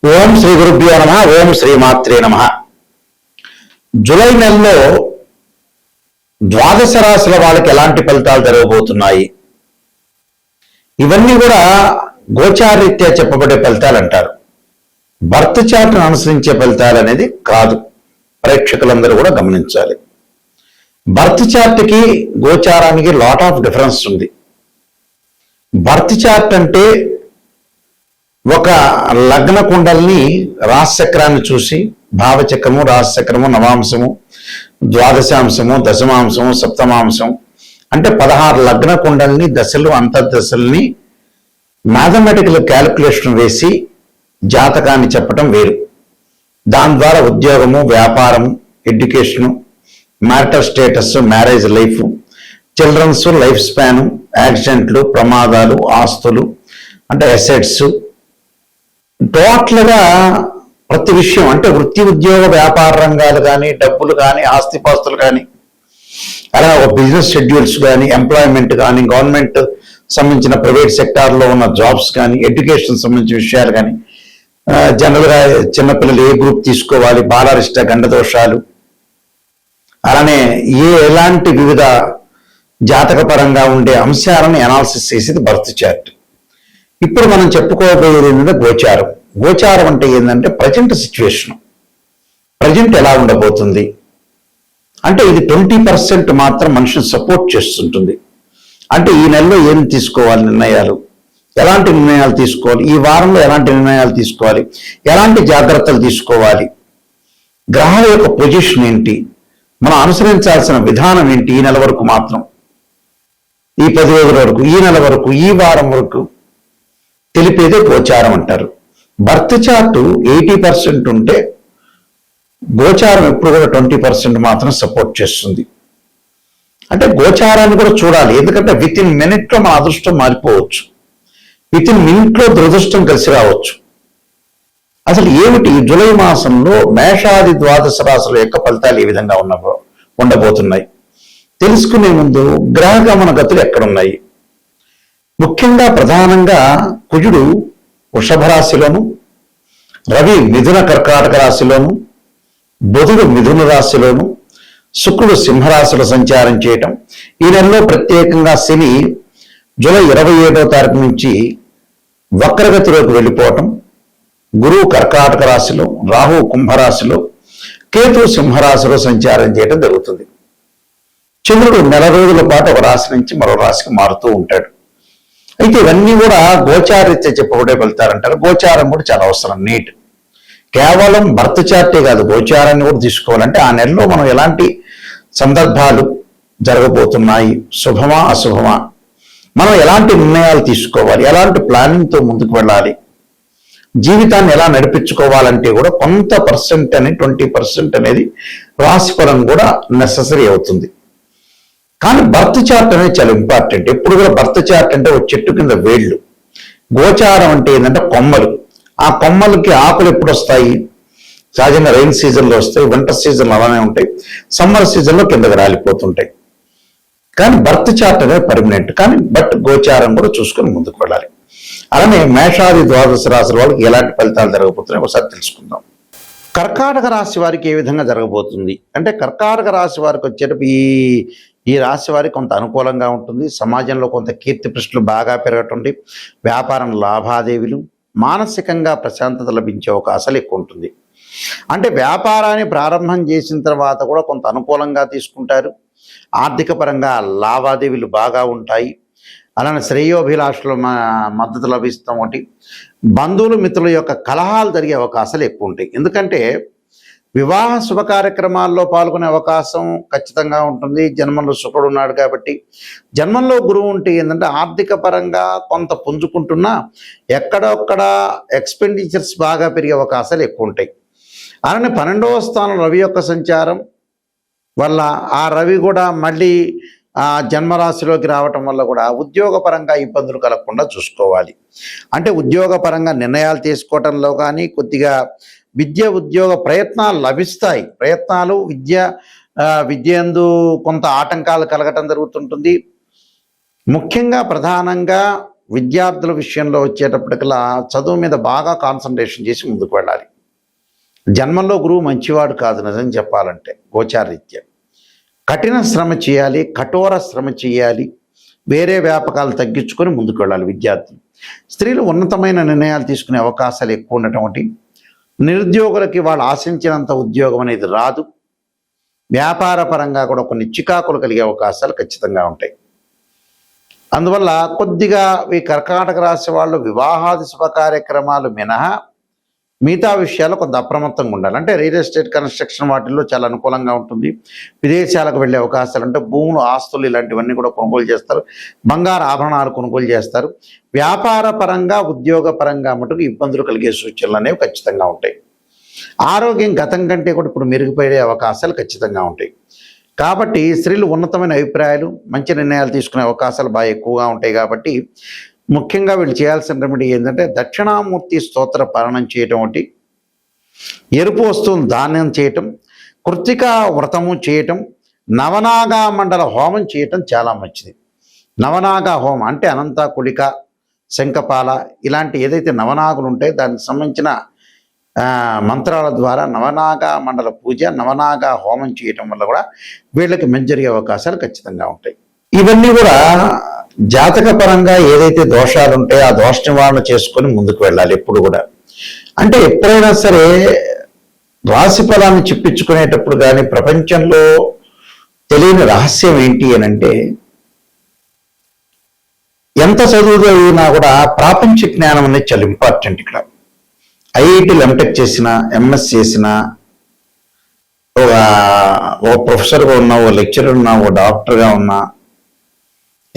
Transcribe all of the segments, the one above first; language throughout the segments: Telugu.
ఓం శ్రీ గురుభ్యో నమ. ఓం శ్రీ మాత్రే నమ. జూలై నెలలో ద్వాదశ రాశుల వాళ్ళకి ఎలాంటి ఫలితాలు జరగబోతున్నాయి, ఇవన్నీ కూడా గోచారీత్యా చెప్పబడే ఫలితాలు అంటారు. బర్త్ చార్ట్ను అనుసరించే ఫలితాలు అనేది కాదు. ప్రేక్షకులందరూ కూడా గమనించాలి. బర్త్ చార్ట్కి గోచారానికి లాట్ ఆఫ్ డిఫరెన్స్ ఉంది. బర్త్ చార్ట్ అంటే ఒక లగ్న కుండల్ని రాశిచక్రాన్ని చూసి భావచక్రము, రాశిచక్రము, నవాంశము, ద్వాదశాంశము, దశమాంశము, సప్తమాంశం అంటే 16 లగ్న కుండల్ని, దశలు, అంతర్దశల్ని మ్యాథమెటికల్ క్యాలిక్యులేషన్ వేసి జాతకాన్ని చెప్పటం వేరు. దాని ద్వారా ఉద్యోగము, వ్యాపారము, education, marital status, marriage life, childrens life span, యాక్సిడెంట్లు, ప్రమాదాలు, ఆస్తులు అంటే అసెట్స్, టోటల్గా ప్రతి విషయం అంటే వృత్తి, ఉద్యోగ, వ్యాపార రంగాలు కానీ, డబ్బులు కానీ, ఆస్తిపాస్తులు కానీ, అలా ఒక బిజినెస్ షెడ్యూల్స్ కానీ, ఎంప్లాయ్మెంట్ కానీ, గవర్నమెంట్ సంబంధించిన ప్రైవేట్ సెక్టార్లో ఉన్న జాబ్స్ కానీ, ఎడ్యుకేషన్ సంబంధించిన విషయాలు కానీ, జనరల్గా చిన్నపిల్లలు ఏ గ్రూప్ తీసుకోవాలి, బాలారిష్ట, గండదోషాలు, అలానే ఎలాంటి వివిధ జాతకపరంగా ఉండే అంశాలను అనాలిసిస్ చేసేది బర్త్ చార్ట్. ఇప్పుడు మనం చెప్పుకోబోయేది ఏంటంటే గోచారం. గోచారం అంటే ఏంటంటే ప్రజెంట్ సిచ్యువేషన్, ప్రజెంట్ ఎలా ఉండబోతుంది అంటే ఇది 20% మాత్రం మనిషిని సపోర్ట్ చేస్తుంటుంది. అంటే ఈ నెలలో ఏం తీసుకోవాలి నిర్ణయాలు, ఎలాంటి నిర్ణయాలు తీసుకోవాలి, ఈ వారంలో ఎలాంటి నిర్ణయాలు తీసుకోవాలి, ఎలాంటి జాగ్రత్తలు తీసుకోవాలి, గ్రహాల యొక్క పొజిషన్ ఏంటి, మనం అనుసరించాల్సిన విధానం ఏంటి, ఈ నెల వరకు మాత్రం, ఈ 10 రోజుల వరకు, ఈ నెల వరకు, ఈ వారం వరకు తెలిపేదే గోచారం అంటారు. బర్త్ చార్ట్ 80% ఉంటే గోచారం ఎప్పుడు కూడా 20% మాత్రం సపోర్ట్ చేస్తుంది. అంటే గోచారాన్ని కూడా చూడాలి. ఎందుకంటే విత్ ఇన్ మినిట్లో మన అదృష్టం మారిపోవచ్చు, విత్ ఇన్ మినిట్లో దురదృష్టం కలిసి రావచ్చు. అసలు ఏమిటి జూలై మాసంలో మేషాది ద్వాదశ రాశుల యొక్క ఫలితాలు ఏ విధంగా ఉండబోతున్నాయి తెలుసుకునే ముందు గ్రహ గమన గతులు ఎక్కడున్నాయి. ముఖ్యంగా ప్రధానంగా కుజుడు వృషభ రాశిలోను, రవి మిథున కర్కాటక రాశిలోను, బుధుడు మిథున రాశిలోను, శుక్రుడు సింహరాశిలో సంచారం చేయటం, ఈ నెలలో ప్రత్యేకంగా శని జూలై 27వ తారీఖు నుంచి వక్రగతిలోకి వెళ్ళిపోవటం, గురువు కర్కాటక రాశిలో, రాహు కుంభరాశిలో, కేతు సింహరాశిలో సంచారం చేయటం జరుగుతుంది. చంద్రుడు నెల రోజుల పాటు ఒక రాశి నుంచి మరో రాశికి మారుతూ ఉంటాడు. అయితే ఇవన్నీ కూడా గోచారీత్యా చెప్పబడే ఫలితాలంటారు. గోచారం కూడా చాలా అవసరం. నీట్ కేవలం బర్త్ చార్టే కాదు, గోచారాన్ని కూడా తీసుకోవాలంటే ఆ నెలలో మనం ఎలాంటి సందర్భాలు జరగబోతున్నాయి, శుభమా అశుభమా, మనం ఎలాంటి నిర్ణయాలు తీసుకోవాలి, ఎలాంటి ప్లానింగ్తో ముందుకు వెళ్ళాలి, జీవితాన్ని ఎలా నడిపించుకోవాలంటే కూడా కొంత పర్సెంట్ అని 20% అనేది రాశిఫలం కూడా నెససరీ అవుతుంది. కానీ బర్త్ చార్ట్ అనేది చాలా ఇంపార్టెంట్. ఎప్పుడు కూడా బర్త్ చార్ట్ అంటే ఒక చెట్టు కింద వేళ్ళు, గోచారం అంటే ఏంటంటే కొమ్మలు. ఆ కొమ్మలకి ఆకులు ఎప్పుడు వస్తాయి, సహజంగా రైన్ సీజన్లో వస్తాయి, వింటర్ సీజన్లో అలానే ఉంటాయి, సమ్మర్ సీజన్లో కిందకి రాలిపోతుంటాయి. కానీ బర్త్ చార్ట్ అనేది పర్మనెంట్. కానీ గోచారం కూడా చూసుకొని ముందుకు వెళ్ళాలి. అలానే మేషాది ద్వాదశ రాశుల వాళ్ళకి ఎలాంటి ఫలితాలు జరగబోతున్నాయి ఒకసారి తెలుసుకుందాం. కర్కాటక రాశి వారికి ఏ విధంగా జరగబోతుంది అంటే కర్కాటక రాశి వారికి వచ్చేటప్పుడు ఈ రాశి వారికి కొంత అనుకూలంగా ఉంటుంది. సమాజంలో కొంత కీర్తి ప్రశ్నలు బాగా పెరగటుంది, వ్యాపారం లాభాదేవీలు, మానసికంగా ప్రశాంతత లభించే అవకాశాలు ఎక్కువ ఉంటుంది. అంటే వ్యాపారాన్ని ప్రారంభం చేసిన తర్వాత కూడా కొంత అనుకూలంగా తీసుకుంటారు. ఆర్థిక పరంగా లావాదేవీలు బాగా ఉంటాయి. అలానే శ్రేయోభిలాషుల మద్దతు లభిస్తాం. ఒకటి బంధువులు, మిత్రుల యొక్క కలహాలు జరిగే అవకాశాలు ఎక్కువ ఉంటాయి. ఎందుకంటే వివాహ శుభ కార్యక్రమాల్లో పాల్గొనే అవకాశం ఖచ్చితంగా ఉంటుంది. జన్మంలో శుక్రుడు ఉన్నాడు కాబట్టి, జన్మంలో గురువు ఉంటే ఏంటంటే ఆర్థిక పరంగా కొంత పుంజుకుంటున్నా ఎక్కడొక్కడ ఎక్స్పెండిచర్స్ బాగా పెరిగే అవకాశాలు ఎక్కువ ఉంటాయి. అలానే 12వ స్థానం రవి యొక్క సంచారం వల్ల ఆ రవి కూడా మళ్ళీ జన్మరాశిలోకి రావటం వల్ల కూడా ఉద్యోగపరంగా ఇబ్బందులు కలగకుండా చూసుకోవాలి. అంటే ఉద్యోగపరంగా నిర్ణయాలు తీసుకోవటంలో కానీ, కొద్దిగా విద్య ఉద్యోగ ప్రయత్నాలు లభిస్తాయి. ప్రయత్నాలు విద్యందు కొంత ఆటంకాలు కలగటం జరుగుతుంటుంది. ముఖ్యంగా ప్రధానంగా విద్యార్థుల విషయంలో వచ్చేటప్పటికల్లా చదువు మీద బాగా కాన్సన్ట్రేషన్ చేసి ముందుకు వెళ్ళాలి. జన్మంలో గురువు మంచివాడు కాదు నిజం చెప్పాలంటే గోచారరీత్యా. కఠిన శ్రమ చేయాలి, కఠోర శ్రమ చేయాలి, వేరే వ్యాపకాలు తగ్గించుకొని ముందుకు వెళ్ళాలి విద్యార్థులు. స్త్రీలు ఉన్నతమైన నిర్ణయాలు తీసుకునే అవకాశాలు ఎక్కువ ఉండటం ఒకటి. నిరుద్యోగులకి వాళ్ళు ఆశించినంత ఉద్యోగం అనేది రాదు. వ్యాపార పరంగా కూడా కొన్ని చికాకులు కలిగే అవకాశాలు ఖచ్చితంగా ఉంటాయి. అందువల్ల కొద్దిగా ఈ కర్కాటక రాశి వాళ్ళు వివాహాది శుభ కార్యక్రమాలు మినహా మిగతా విషయాలు కొంత అప్రమత్తంగా ఉండాలి. అంటే రియల్ ఎస్టేట్ కన్స్ట్రక్షన్ వాటిల్లో చాలా అనుకూలంగా ఉంటుంది. విదేశాలకు వెళ్ళే అవకాశాలు అంటే భూములు, ఆస్తులు ఇలాంటివన్నీ కూడా కొనుగోలు చేస్తారు. బంగారు ఆభరణాలు కొనుగోలు చేస్తారు. వ్యాపార పరంగా, ఉద్యోగ పరంగా మటుకు ఇబ్బందులు కలిగే సూచనలు అనేవి ఖచ్చితంగా ఉంటాయి. ఆరోగ్యం గతం కంటే కూడా ఇప్పుడు మెరుగుపడే అవకాశాలు ఖచ్చితంగా ఉంటాయి. కాబట్టి స్త్రీలు ఉన్నతమైన అభిప్రాయాలు, మంచి నిర్ణయాలు తీసుకునే అవకాశాలు బాగా ఎక్కువగా ఉంటాయి. కాబట్టి ముఖ్యంగా వీళ్ళు చేయాల్సిన రెమెడీ ఏంటంటే దక్షిణామూర్తి స్తోత్ర పారాయణం చేయటం ఒకటి, ఎరుపు వస్తువును దానం చేయటం, కృత్తిక వ్రతము చేయటం, నవనాగా మండల హోమం చేయటం చాలా మంచిది. నవనాగా హోమం అంటే అనంత, కుళిక, శంఖపాల ఇలాంటి ఏదైతే నవనాగులు ఉంటాయో దానికి సంబంధించిన మంత్రాల ద్వారా నవనాగ మండల పూజ, నవనాగ హోమం చేయటం వల్ల కూడా వీళ్ళకి మంచి జరిగే అవకాశాలు ఖచ్చితంగా ఉంటాయి. ఇవన్నీ కూడా జాతక పరంగా ఏదైతే దోషాలు ఉంటాయో ఆ దోష నివారణ చేసుకొని ముందుకు వెళ్ళాలి ఎప్పుడు కూడా. అంటే ఎప్పుడైనా సరే రాశి ఫలాన్ని చెప్పించుకునేటప్పుడు కానీ ప్రపంచంలో తెలియని రహస్యం ఏంటి అని అంటే ఎంత చదువు అయినా కూడా ప్రాపంచిక జ్ఞానం అనేది చాలా ఇంపార్టెంట్. ఇక్కడ ఐఐటీలు ఎంటెక్ చేసిన, ఎంఎస్ చేసిన, ఓ ప్రొఫెసర్గా ఉన్నా, ఓ లెక్చరర్ ఉన్నా, ఓ డాక్టర్గా ఉన్నా,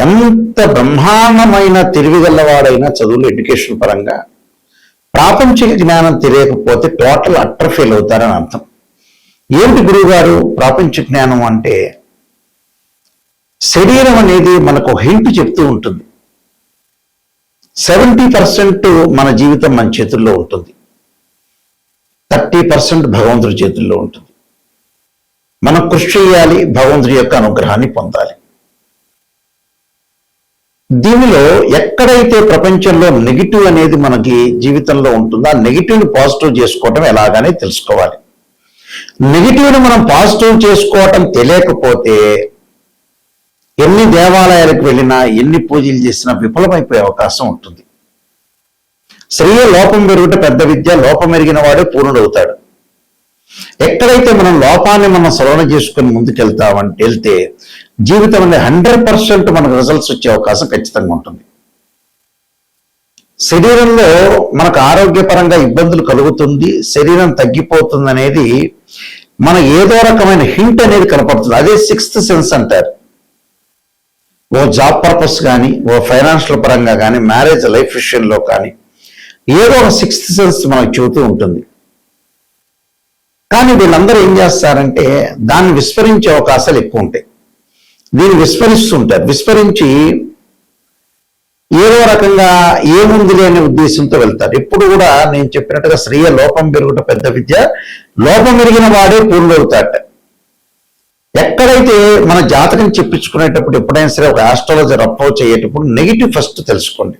ఎంత బ్రహ్మాండమైన తెలివిగలవాడైనా చదువులు ఎడ్యుకేషన్ పరంగా ప్రాపంచిక జ్ఞానం తెలియకపోతే టోటల్ అట్టర్ ఫెయిల్ అవుతారని అర్థం. ఏంటి గురువు గారు ప్రాపంచిక జ్ఞానం అంటే? శరీరం అనేది మనకు హింట్ చెప్తూ ఉంటుంది. 70% మన జీవితం మన చేతుల్లో ఉంటుంది, 30% భగవంతుడి చేతుల్లో ఉంటుంది. మనం కృషి చేయాలి, భగవంతుడి యొక్క అనుగ్రహాన్ని పొందాలి. దీనిలో ఎక్కడైతే ప్రపంచంలో నెగిటివ్ అనేది మనకి జీవితంలో ఉంటుందో ఆ నెగిటివ్ని పాజిటివ్ చేసుకోవటం ఎలాగనే తెలుసుకోవాలి. నెగిటివ్ని మనం పాజిటివ్ చేసుకోవటం తెలియకపోతే ఎన్ని దేవాలయాలకు వెళ్ళినా, ఎన్ని పూజలు చేసినా విఫలమైపోయే అవకాశం ఉంటుంది. స్త్రీయ లోపం పెరుగుట పెద్ద విద్య, లోపం ఎరిగిన వాడే పూర్ణుడవుతాడు. ఎక్కడైతే మనం లోపాన్ని మనం సవరణ చేసుకుని వెళ్తే జీవితం అనేది 100% మనకు రిజల్ట్స్ వచ్చే అవకాశం ఖచ్చితంగా ఉంటుంది. శరీరంలో మనకు ఆరోగ్యపరంగా ఇబ్బందులు కలుగుతుంది, శరీరం తగ్గిపోతుంది అనేది మన ఏదో రకమైన హింట్ అనేది కనపడుతుంది. అదే 6th సెన్స్ అంటారు. ఓ జాబ్ పర్పస్ కానీ, ఓ ఫైనాన్షియల్ పరంగా కానీ, మ్యారేజ్ లైఫ్ విషయంలో కానీ ఏదో ఒక 6th సెన్స్ మనకు చెబుతూ ఉంటుంది. కానీ వీళ్ళందరూ ఏం చేస్తారంటే దాన్ని విస్మరించే అవకాశాలు ఎక్కువ ఉంటాయి. దీన్ని విస్మరిస్తుంటారు. విస్మరించి ఏదో రకంగా ఏముంది అనే ఉద్దేశంతో వెళ్తారు. ఎప్పుడు కూడా నేను చెప్పినట్టుగా స్త్రీయ లోపం పెరుగుట పెద్ద విద్య, లోపం పెరిగిన వాడే పూర్ణుడవుతాడట. ఎక్కడైతే మన జాతకం చెప్పించుకునేటప్పుడు ఎప్పుడైనా సరే ఒక ఆస్ట్రాలజర్ అప్రోచ్ అయ్యేటప్పుడు నెగిటివ్ ఫస్ట్ తెలుసుకోండి.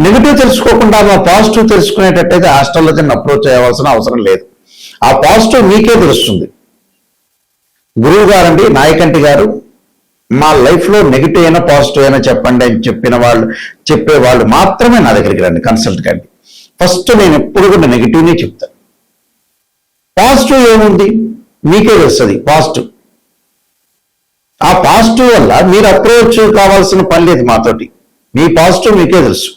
నెగిటివ్ తెలుసుకోకుండా మా పాజిటివ్ తెలుసుకునేటట్టయితే ఆస్ట్రాలజర్ని అప్రోచ్ అయ్యవలసిన అవసరం లేదు. ఆ పాజిటివ్ మీకే తెలుస్తుంది. గురువు గారండి, నాయకంటి గారు, మా లైఫ్లో నెగిటివ్ అయినా పాజిటివ్ అయినా చెప్పండి అని చెప్పేవాళ్ళు మాత్రమే నా దగ్గరికి రండి, కన్సల్ట్ కండి. ఫస్ట్ నేను ఎప్పుడు కూడా నెగిటివ్నే చెప్తాను. పాజిటివ్ ఏముంది మీకే తెలుస్తుంది. పాజిటివ్, ఆ పాజిటివ్ వల్ల మీరు అప్రోచ్ కావాల్సిన పని లేదు మాతోటి. మీ పాజిటివ్ మీకే తెలుసు.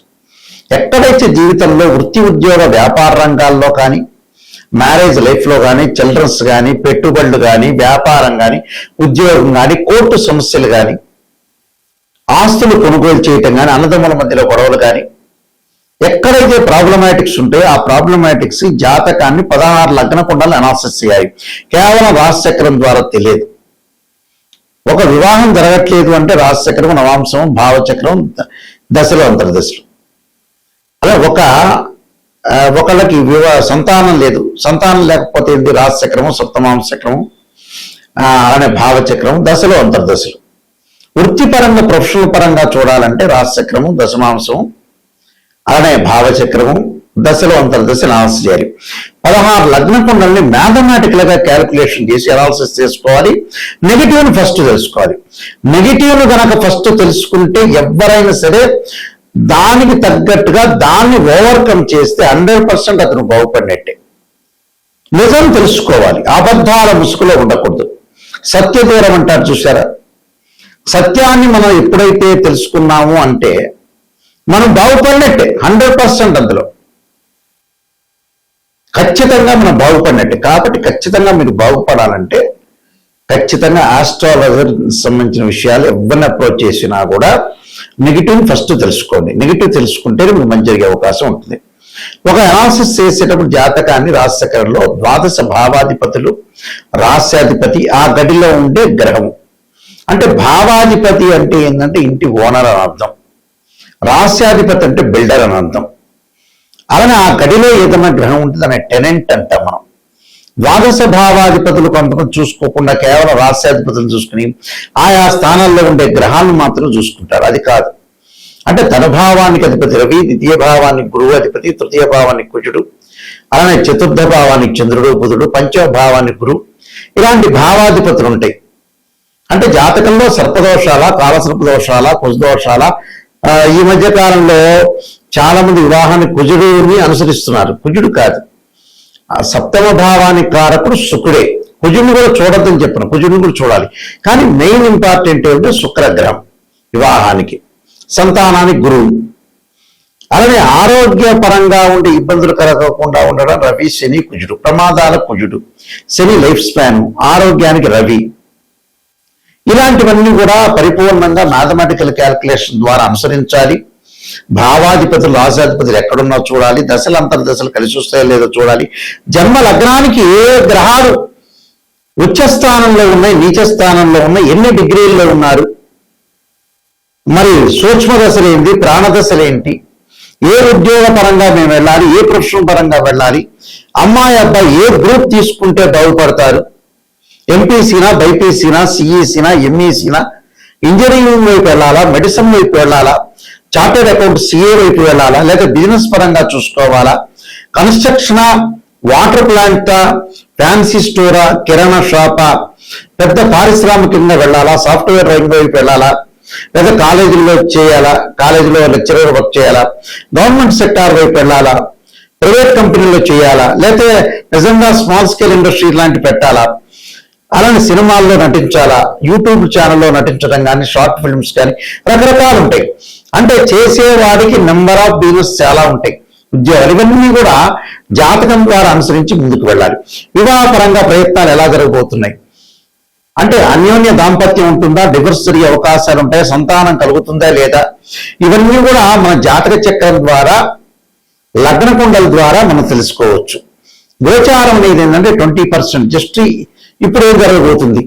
ఎక్కడైతే జీవితంలో వృత్తి, ఉద్యోగ, వ్యాపార రంగాల్లో కానీ, మ్యారేజ్ లైఫ్లో కానీ, చిల్డ్రన్స్ కానీ, పెట్టుబడులు కానీ, వ్యాపారం కానీ, ఉద్యోగం కానీ, కోర్టు సమస్యలు కానీ, ఆస్తులు కొనుగోలు చేయటం కానీ, అన్నదమ్ముల మధ్యలో గొడవలు కానీ, ఎక్కడైతే ప్రాబ్లమాటిక్స్ ఉంటాయో ఆ ప్రాబ్లమాటిక్స్ జాతకాన్ని 16 లగ్న కుండలు అనాలిసిస్ చేయాలి. కేవలం రాశిచక్రం ద్వారా తెలియదు. ఒక వివాహం జరగట్లేదు అంటే రాశిచక్రం, నవాంశం, భావచక్రం, దశలో అంతర్దశలు. అలా ఒకళ్ళకి సంతానం లేదు, సంతానం లేకపోతే ఏంటి? రాశిచక్రము, సప్తమాంశ చక్రము, అలానే భావచక్రము, దశలో అంతర్దశలు. వృత్తిపరంగా ప్రొఫెషనల్ పరంగా చూడాలంటే రాశిచక్రము, దశమాంశము, అలానే భావచక్రము, దశలు అంతర్దశలు అనాలిసిస్ చేయాలి. 16 లగ్న కుండల్ని మ్యాథమెటికల్ గా క్యాలిక్యులేషన్ చేసి అనాలిసిస్ చేసుకోవాలి. నెగిటివ్ని ఫస్ట్ తెలుసుకోవాలి. నెగిటివ్ను గనక ఫస్ట్ తెలుసుకుంటే ఎవరైనా సరే దానికి తగ్గట్టుగా దాన్ని ఓవర్కమ్ చేస్తే 100% అతను బాగుపడినట్టే. నిజం తెలుసుకోవాలి, అబద్ధాల ముసుగులో ఉండకూడదు. సత్యదూరం అంటారు చూసారా, సత్యాన్ని మనం ఎప్పుడైతే తెలుసుకున్నాము అంటే మనం బాగుపడినట్టే. 100% అందులో ఖచ్చితంగా మనం బాగుపడినట్టే. కాబట్టి ఖచ్చితంగా మీరు బాగుపడాలంటే ఖచ్చితంగా ఆస్ట్రాలజర్ సంబంధించిన విషయాలు ఎవరిని అప్రోచ్ చేసినా కూడా నెగిటివ్ ఫస్ట్ తెలుసుకోండి. నెగిటివ్ తెలుసుకుంటే మీకు మంచి జరిగే అవకాశం ఉంటుంది. ఒక అనాలిసిస్ చేసేటప్పుడు జాతకాన్ని రాశిచక్రంలో ద్వాదశ భావాధిపతులు, రాశ్యాధిపతి, ఆ గడిలో ఉండే గ్రహము. అంటే భావాధిపతి అంటే ఏంటంటే ఇంటి ఓనర్ అని అర్థం, రాశ్యాధిపతి అంటే బిల్డర్ అని అర్థం. అలానే ఆ గడిలో ఏదైనా గ్రహం ఉంటుంది అనే టెనెంట్ అంటాం మనం. ద్వాదశ భావాధిపతులు కొంతమంది చూసుకోకుండా కేవలం రాశ్యాధిపతులు చూసుకుని ఆయా స్థానాల్లో ఉండే గ్రహాలను మాత్రం చూసుకుంటారు. అది కాదు. అంటే తన భావానికి అధిపతి రవి, ద్వితీయ భావానికి గురువు అధిపతి, తృతీయ భావానికి కుజుడు, అలానే చతుర్థ భావానికి చంద్రుడు, బుధుడు, పంచమ భావానికి గురువు, ఇలాంటి భావాధిపతులు ఉంటాయి. అంటే జాతకంలో సర్పదోషాల, కాలసర్పదోషాల, కుజదోషాల. ఈ మధ్య కాలంలో చాలా మంది వివాహాన్ని కుజుడిని అనుసరిస్తున్నారు. కుజుడు కాదు, సప్తమ భావానికి కారకుడు శుక్రుడే. కుజుడిని కూడా చూడొద్దని చెప్పను, కుజుడిని కూడా చూడాలి. కానీ మెయిన్ ఇంపార్టెంట్ ఏంటంటే శుక్రగ్రహం వివాహానికి, సంతానానికి గురువు. అలానే ఆరోగ్య పరంగా ఉండే ఇబ్బందులు కలగకుండా ఉండడం రవి, శని, కుజుడు. ప్రమాదాల కుజుడు, శని లైఫ్ స్పాన్, ఆరోగ్యానికి రవి. ఇలాంటివన్నీ కూడా పరిపూర్ణంగా మ్యాథమెటికల్ క్యాల్కులేషన్ ద్వారా అనుసరించాలి. భావాధిపతులు, రాశాధిపతులు ఎక్కడున్నా చూడాలి. దశలు అంతర్దశలు కలిసి వస్తాయో లేదో చూడాలి. జన్మ లగ్నానికి ఏ గ్రహాలు ఉచ్చ స్థానంలో ఉన్నాయి, నీచ స్థానంలో ఉన్నాయి, ఎన్ని డిగ్రీల్లో ఉన్నారు, మరి సూక్ష్మ దశలేంటి, ప్రాణదశలేంటి, ఏ ఉద్యోగ పరంగా మేము వెళ్ళాలి, ఏ ప్రొఫెషన్ పరంగా వెళ్ళాలి, అమ్మాయి అబ్బాయి ఏ గ్రూప్ తీసుకుంటే బాగుపడతారు, ఎంపీసీనా, బైపీసీనా, సిఈసీనా, ఎంఈసీనా, ఇంజనీరింగ్ వైపు వెళ్ళాలా, మెడిసిన్ వైపు వెళ్ళాలా, చార్టెడ్ అకౌంట్ సిఏ వైపు వెళ్ళాలా, లేదా బిజినెస్ పరంగా చూసుకోవాలా, కన్స్ట్రక్షనా, వాటర్ ప్లాంటా, ఫ్యాన్సీ స్టోరా, కిరాణా షాపా, పెద్ద పారిశ్రామికంగా వెళ్ళాలా, సాఫ్ట్వేర్ రంగం వైపు వెళ్ళాలా, లేదా కాలేజీలో చేయాలా, కాలేజీలో లెక్చరర్ వర్క్ చేయాలా, గవర్నమెంట్ సెక్టార్ వైపు వెళ్ళాలా, ప్రైవేట్ కంపెనీలో చేయాలా, లేకపోతే నిజంగా స్మాల్ స్కేల్ ఇండస్ట్రీ లాంటి పెట్టాలా, అలానే సినిమాల్లో నటించాలా, యూట్యూబ్ ఛానల్లో నటించడం కానీ, షార్ట్ ఫిల్మ్స్ కానీ, రకరకాలు ఉంటాయి. అంటే చేసేవాడికి నెంబర్ ఆఫ్ బిజినెస్ చాలా ఉంటాయి, ఉద్యోగాలు. ఇవన్నీ కూడా జాతకం ద్వారా అనుసరించి ముందుకు వెళ్ళాలి. వివాహపరంగా ప్రయత్నాలు ఎలా జరగబోతున్నాయి అంటే అన్యోన్య దాంపత్యం ఉంటుందా, డివోర్స్ జరిగే అవకాశాలు ఉంటాయి, సంతానం కలుగుతుందా లేదా, ఇవన్నీ కూడా మన జాతక చక్రం ద్వారా, లగ్న కుండల ద్వారా మనం తెలుసుకోవచ్చు. గోచారం అనేది ఏంటంటే 20% జస్ట్ ఇప్పుడు ఏం జరగబోతుంది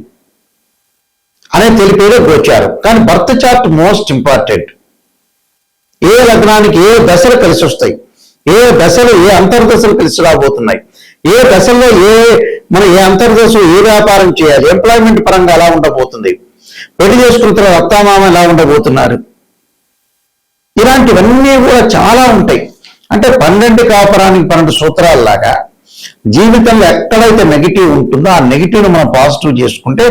అనేది తెలిపేదే గోచారం. కానీ బర్త్ చార్ట్ మోస్ట్ ఇంపార్టెంట్. ఏ లగ్నానికి ఏ దశలు కలిసి వస్తాయి, ఏ దశలు ఏ అంతర్దశలు కలిసి రాబోతున్నాయి, ఏ దశల్లో మనం ఏ అంతర్దశలో ఏ వ్యాపారం చేయాలి, ఎంప్లాయ్మెంట్ పరంగా ఎలా ఉండబోతుంది, పెళ్లి చేసుకున్న తర్వాత అత్తామామ ఎలా ఉండబోతున్నారు, ఇలాంటివన్నీ కూడా చాలా ఉంటాయి. అంటే 12 కాపురానికి 12 సూత్రాల్లాగా జీవితంలో ఎక్కడైతే నెగిటివ్ ఉంటుందో ఆ నెగిటివ్ను మనం పాజిటివ్ చేసుకుంటే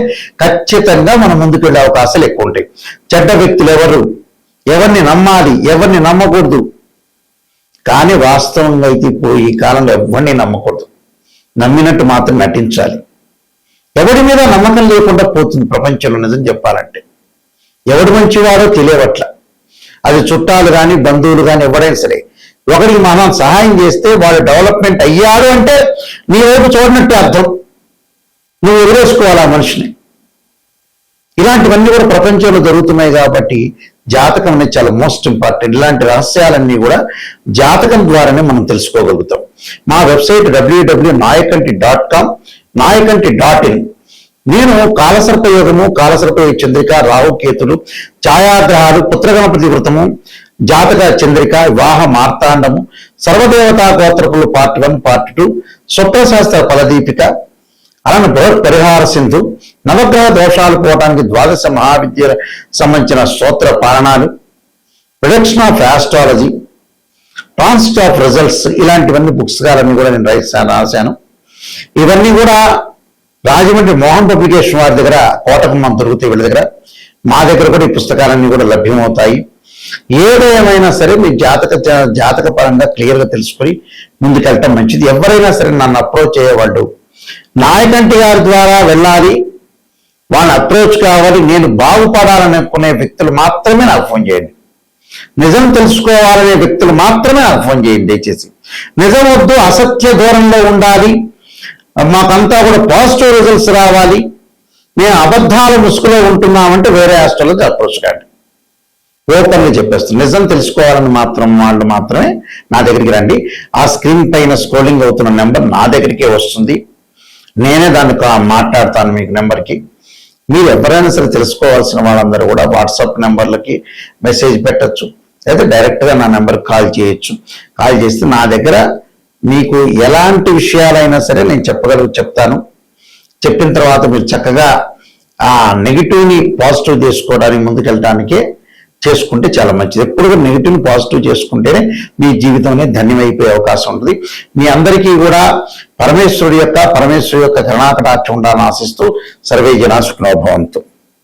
ఖచ్చితంగా మనం ముందుకు వెళ్ళే అవకాశాలు ఎక్కువ ఉంటాయి. చెడ్డ వ్యక్తులు ఎవరు, ఎవరిని నమ్మాలి, ఎవరిని నమ్మకూడదు. కానీ వాస్తవంగా అయితే ఇప్పుడు ఈ కాలంలో ఎవరిని నమ్మకూడదు, నమ్మినట్టు మాత్రం నటించాలి. ఎవరి మీద నమ్మకం లేకుండా పోతుంది ప్రపంచంలో. నిజం చెప్పాలంటే ఎవడు మంచివాడో తెలియవట్ల. అది చుట్టాలు కానీ, బంధువులు కానీ, ఎవరైనా సరే ఒకరికి మనం సహాయం చేస్తే వాడు డెవలప్మెంట్ అయ్యాడు అంటే నీ వైపు చూడనట్టే అర్థం. నువ్వు వదిలేసుకోవాలి ఆ మనిషిని. ఇలాంటివన్నీ కూడా ప్రపంచంలో జరుగుతున్నాయి. కాబట్టి జాతకం అనేది చాలా మోస్ట్ ఇంపార్టెంట్. ఇలాంటి రహస్యాలన్నీ కూడా జాతకం ద్వారానే మనం తెలుసుకోగలుగుతాం. మా వెబ్సైట్ www.nayakanti.com, nayakanti.in. నేను కాలసర్పయోగము, కాలసర్పయోగ చంద్రిక, రాహుకేతులు, ఛాయాగ్రహాలు, పుత్రగణపతి వృతము, జాతక చంద్రిక, వివాహ మార్తాండము, సర్వదేవతా గోత్రకులు పార్ట్ 1, పార్ట్ 2, స్వప్నశాస్త్ర ఫలదీపిక, అలానే బృహత్ పరిహార సింధు, నవగ్రహ దోషాలు పోవడానికి ద్వాదశ మహావిద్య సంబంధించిన స్తోత్ర పారణాలు, production of astrology, transit of results, ఇలాంటివన్నీ పుస్తకాలన్నీ కూడా నేను రాశాను. ఇవన్నీ కూడా రాజమండ్రి మోహన్ పబ్లికేషన్ వారి దగ్గర, కోటకమ్మ దొరుకుతాయి వీళ్ళ దగ్గర, మా దగ్గర కూడా ఈ పుస్తకాలన్నీ కూడా లభ్యమవుతాయి. ఏదేమైనా సరే మీ జాతక పరంగా క్లియర్గా తెలుసుకొని ముందుకెళ్ళటం మంచిది. ఎవరైనా సరే నన్ను అప్రోచ్ అయ్యేవాళ్ళు నాయకంటి గారి ద్వారా వెళ్ళాలి, వాళ్ళని అప్రోచ్ కావాలి, నేను బాగుపడాలని అనుకునే వ్యక్తులు మాత్రమే నాకు ఫోన్ చేయండి. నిజం తెలుసుకోవాలనే వ్యక్తులు మాత్రమే నాకు ఫోన్ చేయండి దయచేసి. నిజం వద్దు, అసత్య దూరంలో ఉండాలి, మాకంతా కూడా పాజిటివ్ రిజల్ట్స్ రావాలి, మేము అబద్ధాల ముసుగులో ఉంటున్నామంటే వేరే హాస్టల్లో అప్రోచ్ కాండి. ఓపెన్గా చెప్పేస్తాను. నిజం తెలుసుకోవాలని వాళ్ళు మాత్రమే నా దగ్గరికి రండి. ఆ స్క్రీన్ పైన స్క్రోలింగ్ అవుతున్న నెంబర్ నా దగ్గరికే వస్తుంది. నేనే దాన్ని మాట్లాడతాను మీకు నెంబర్కి. మీరు ఎవరైనా సరే తెలుసుకోవాల్సిన వాళ్ళందరూ కూడా వాట్సాప్ నెంబర్లకి మెసేజ్ పెట్టచ్చు, లేదా డైరెక్ట్గా నా నెంబర్కి కాల్ చేయొచ్చు. కాల్ చేస్తే నా దగ్గర మీకు ఎలాంటి విషయాలైనా సరే నేను చెప్తాను. చెప్పిన తర్వాత మీరు చక్కగా ఆ నెగిటివ్ని పాజిటివ్ చేసుకోవడానికి ముందుకెళ్ళడానికే చేసుకుంటే చాలా మంచిది. ఎప్పుడు కూడా నెగిటివ్ని పాజిటివ్ చేసుకుంటేనే మీ జీవితంలో ధన్యమైపోయే అవకాశం ఉంటుంది. మీ అందరికీ కూడా పరమేశ్వరుడి యొక్క కరుణాకటాక్షం ఉండాలని ఆశిస్తూ సర్వే జనా సుఖినో భవంతు.